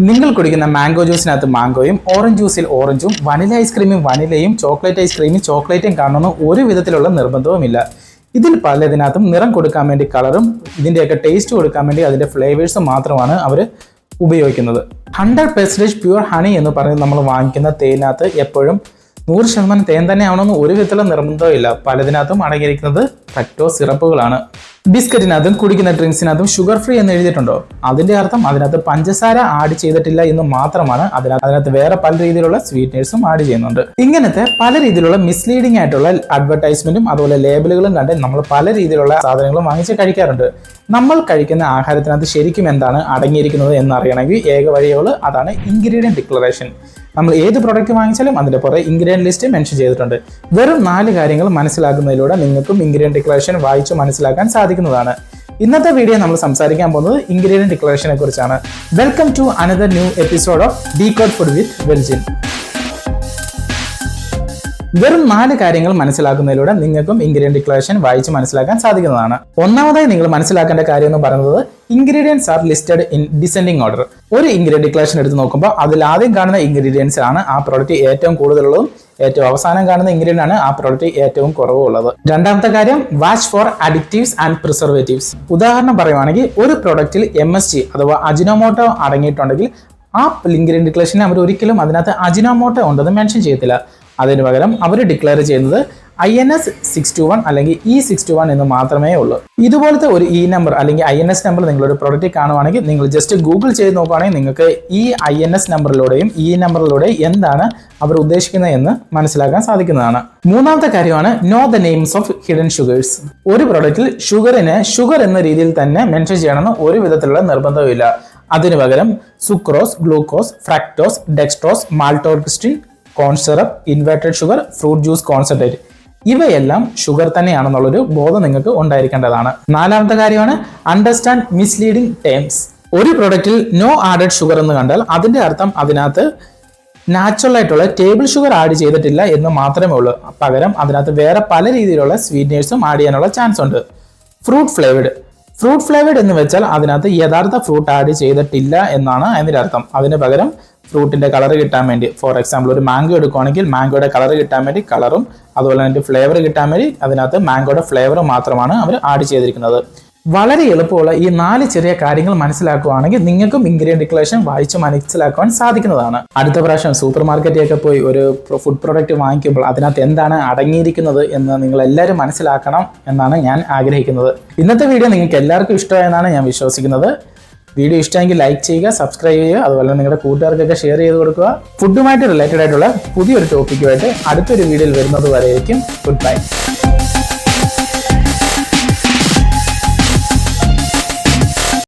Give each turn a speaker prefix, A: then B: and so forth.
A: നിങ്ങൾ കുടിക്കുന്ന mango ജ്യൂസിനകത്ത് മാംഗോയും orange ജ്യൂസിൽ ഓറഞ്ചും വനില ഐസ്ക്രീമും വനിലയും ചോക്ലേറ്റ് ഐസ്ക്രീമും ചോക്ലേറ്റും കാണണമെന്ന് ഒരു വിധത്തിലുള്ള നിർബന്ധവുമില്ല. ഇതിൽ പലതിനകത്തും നിറം കൊടുക്കാൻ വേണ്ടി കളറും ഇതിൻ്റെയൊക്കെ ടേസ്റ്റ് കൊടുക്കാൻ വേണ്ടി അതിൻ്റെ ഫ്ലേവേഴ്സും മാത്രമാണ് അവർ ഉപയോഗിക്കുന്നത്. 100% പ്യൂർ ഹണി എന്ന് പറയുന്നത് നമ്മൾ വാങ്ങിക്കുന്ന തേനകത്ത് എപ്പോഴും 100% തേൻ തന്നെ ആവണമെന്ന് ഒരു വിധത്തിലുള്ള നിർബന്ധമില്ല. പലതിനകത്തും അടങ്ങിയിരിക്കുന്നത് ഫ്രക്ടോസ് സിറപ്പുകളാണ്. ബിസ്ക്കറ്റിനകത്തും കുടിക്കുന്ന ഡ്രിങ്ക്സിനകത്തും ഷുഗർ ഫ്രീ എന്ന് എഴുതിയിട്ടുണ്ടോ? അതിന്റെ അർത്ഥം അതിനകത്ത് പഞ്ചസാര ആഡ് ചെയ്തിട്ടില്ല എന്ന് മാത്രമാണ്. അതിനകത്ത് വേറെ പല രീതിയിലുള്ള സ്വീറ്റ്നേഴ്സും ആഡ് ചെയ്യുന്നുണ്ട്. ഇങ്ങനത്തെ പല രീതിയിലുള്ള മിസ്ലീഡിംഗ് ആയിട്ടുള്ള അഡ്വർടൈസ്മെന്റും അതുപോലെ ലേബലുകളും കണ്ട് നമ്മൾ പല രീതിയിലുള്ള സാധനങ്ങളും വാങ്ങിച്ച് കഴിക്കാറുണ്ട്. നമ്മൾ കഴിക്കുന്ന ആഹാരത്തിനകത്ത് ശരിക്കും എന്താണ് അടങ്ങിയിരിക്കുന്നത് എന്നറിയണമെങ്കിൽ ഏക വഴിയുള്ളൂ, അതാണ് ഇൻഗ്രീഡിയന്റ് ഡിക്ലറേഷൻ. നമ്മൾ ഏത് പ്രോഡക്റ്റ് വാങ്ങിച്ചാലും അതിന്റെ പുറകെ ഇൻഗ്രീഡിയന്റ് ലിസ്റ്റ് മെൻഷൻ ചെയ്തിട്ടുണ്ട്. വെറും 4 കാര്യങ്ങൾ മനസ്സിലാക്കുന്നതിലൂടെ നിങ്ങൾക്കും ഇൻഗ്രീഡിയന്റ് ഡിക്ലറേഷൻ വായിച്ചു മനസ്സിലാക്കാൻ സാധിക്കുന്നതാണ്. ഇന്നത്തെ വീഡിയോ നമ്മൾ സംസാരിക്കാൻ പോകുന്നത് ഇൻഗ്രീഡിയന്റ് ഡിക്ലറേഷനെ കുറിച്ചാണ്. Welcome to another new episode of decode food with Veljin. വെറും 4 കാര്യങ്ങൾ മനസ്സിലാക്കുന്നതിലൂടെ നിങ്ങൾക്കും ഇൻഗ്രീഡിയന്റ് ഡിക്ലറേഷൻ വായിച്ച് മനസ്സിലാക്കാൻ സാധിക്കുന്നതാണ്. ഒന്നാമതായി നിങ്ങൾ മനസ്സിലാക്കേണ്ട കാര്യം എന്ന് പറയുന്നത് ingredients R listed in descending order. ഒരു ഇൻഗ്രീഡിയന്റ് ഡിക്ലറേഷൻ എടുത്ത് നോക്കുമ്പോൾ അതിൽ ആദ്യം കാണുന്ന ഇൻഗ്രീഡിയൻസ് ആണ് ആ പ്രോഡക്റ്റ് ഏറ്റവും കൂടുതലുള്ളതും ഏറ്റവും അവസാനം കാണുന്ന ഇൻഗ്രീഡിയന്റ് ആണ് ആ പ്രോഡക്റ്റ് ഏറ്റവും കുറവുള്ളത്. രണ്ടാമത്തെ കാര്യം, watch for additives and preservatives. ഉദാഹരണം പറയുവാണെങ്കിൽ ഒരു പ്രോഡക്റ്റിൽ MSG അഥവാ അജിനോമോട്ടോ അടങ്ങിയിട്ടുണ്ടെങ്കിൽ ആ ഇൻഗ്രീഡിയന്റ് ഡിക്ലറേഷനെ അവർ ഒരിക്കലും അതിനകത്ത് അജിനോമോട്ടോ ഉണ്ടെന്ന് മെൻഷൻ ചെയ്യത്തില്ല. അതിന് പകരം അവർ ഡിക്ലെയർ ചെയ്യുന്നത് INS 621 അല്ലെങ്കിൽ E621 എന്ന് മാത്രമേ ഉള്ളൂ. ഇതുപോലത്തെ ഒരു നമ്പർ അല്ലെങ്കിൽ INS നമ്പർ നിങ്ങളൊരു പ്രോഡക്റ്റ് കാണുവാണെങ്കിൽ നിങ്ങൾ ജസ്റ്റ് ഗൂഗിൾ ചെയ്ത് നോക്കുകയാണെങ്കിൽ നിങ്ങൾക്ക് ഈ INS നമ്പറിലൂടെയും നമ്പറിലൂടെയും എന്താണ് അവർ ഉദ്ദേശിക്കുന്നത് എന്ന് മനസ്സിലാക്കാൻ സാധിക്കുന്നതാണ്. മൂന്നാമത്തെ കാര്യമാണ് know the names of hidden sugars. ഒരു പ്രോഡക്റ്റിൽ ഷുഗറിനെ ഷുഗർ എന്ന രീതിയിൽ തന്നെ മെൻഷൻ ചെയ്യണമെന്ന് ഒരു വിധത്തിലുള്ള നിർബന്ധമില്ല. അതിനു പകരം sucrose, glucose, fructose, dextrose, maltodextrin, corn syrup, inverted sugar, fruit juice concentrate, ഇവയെല്ലാം ഷുഗർ തന്നെയാണെന്നുള്ളൊരു ബോധം നിങ്ങൾക്ക് ഉണ്ടായിരിക്കേണ്ടതാണ്. നാലാമത്തെ കാര്യമാണ് അണ്ടർസ്റ്റാൻഡ് മിസ്ലീഡിംഗ് ടേംസ്. ഒരു പ്രൊഡക്റ്റിൽ നോ ആഡഡ് ഷുഗർ എന്ന് കണ്ടാൽ അതിന്റെ അർത്ഥം അതിനകത്ത് നാച്ചുറൽ ആയിട്ടുള്ള ടേബിൾ ഷുഗർ ആഡ് ചെയ്തിട്ടില്ല എന്ന് മാത്രമേ ഉള്ളൂ. പകരം അതിനകത്ത് വേറെ പല രീതിയിലുള്ള സ്വീറ്റ്നേഴ്സും ആഡ് ചെയ്യാനുള്ള ചാൻസ് ഉണ്ട്. ഫ്രൂട്ട് ഫ്ലേവേഡ് എന്ന് വെച്ചാൽ അതിനകത്ത് യഥാർത്ഥ ഫ്രൂട്ട് ആഡ് ചെയ്തിട്ടില്ല എന്നാണ് അതിന്റെ അർത്ഥം. അതിന് പകരം ഫ്രൂട്ടിന്റെ കളർ കിട്ടാൻ വേണ്ടി, ഫോർ എക്സാമ്പിൾ ഒരു മാംഗോ എടുക്കുകയാണെങ്കിൽ മാംഗോയുടെ കളർ കിട്ടാൻ വേണ്ടി കളറും അതുപോലെ തന്നെ ഫ്ലേവർ കിട്ടാൻ വേണ്ടി അതിനകത്ത് മാംഗോയുടെ ഫ്ലേവർ മാത്രമാണ് അവർ ആഡ് ചെയ്തിരിക്കുന്നത്. വളരെ എളുപ്പമുള്ള ഈ 4 ചെറിയ കാര്യങ്ങൾ മനസ്സിലാക്കുകയാണെങ്കിൽ നിങ്ങൾക്കും ഇൻഗ്രീഡിയന്റ് ഡിക്ലറേഷൻ വായിച്ച് മനസ്സിലാക്കുവാൻ സാധിക്കുന്നതാണ്. അടുത്ത പ്രാവശ്യം സൂപ്പർ മാർക്കറ്റിലൊക്കെ പോയി ഒരു ഫുഡ് പ്രോഡക്റ്റ് വാങ്ങിക്കുമ്പോൾ അതിനകത്ത് എന്താണ് അടങ്ങിയിരിക്കുന്നത് എന്ന് നിങ്ങൾ എല്ലാവരും മനസ്സിലാക്കണം എന്നാണ് ഞാൻ ആഗ്രഹിക്കുന്നത്. ഇന്നത്തെ വീഡിയോ നിങ്ങൾക്ക് എല്ലാവർക്കും ഇഷ്ടമായെന്നാണ് ഞാൻ വിശ്വസിക്കുന്നത്. വീഡിയോ ഇഷ്ടമെങ്കിൽ ലൈക്ക് ചെയ്യുക, സബ്സ്ക്രൈബ് ചെയ്യുക, അതുപോലെ നിങ്ങളുടെ കൂട്ടുകാർക്കൊക്കെ ഷെയർ ചെയ്ത് കൊടുക്കുക. ഫുഡുമായിട്ട് റിലേറ്റഡ് ആയിട്ടുള്ള പുതിയൊരു ടോപ്പിക്കുമായിട്ട് അടുത്തൊരു വീഡിയോയിൽ വരുന്നത് വരെയായിരിക്കും. Good bye.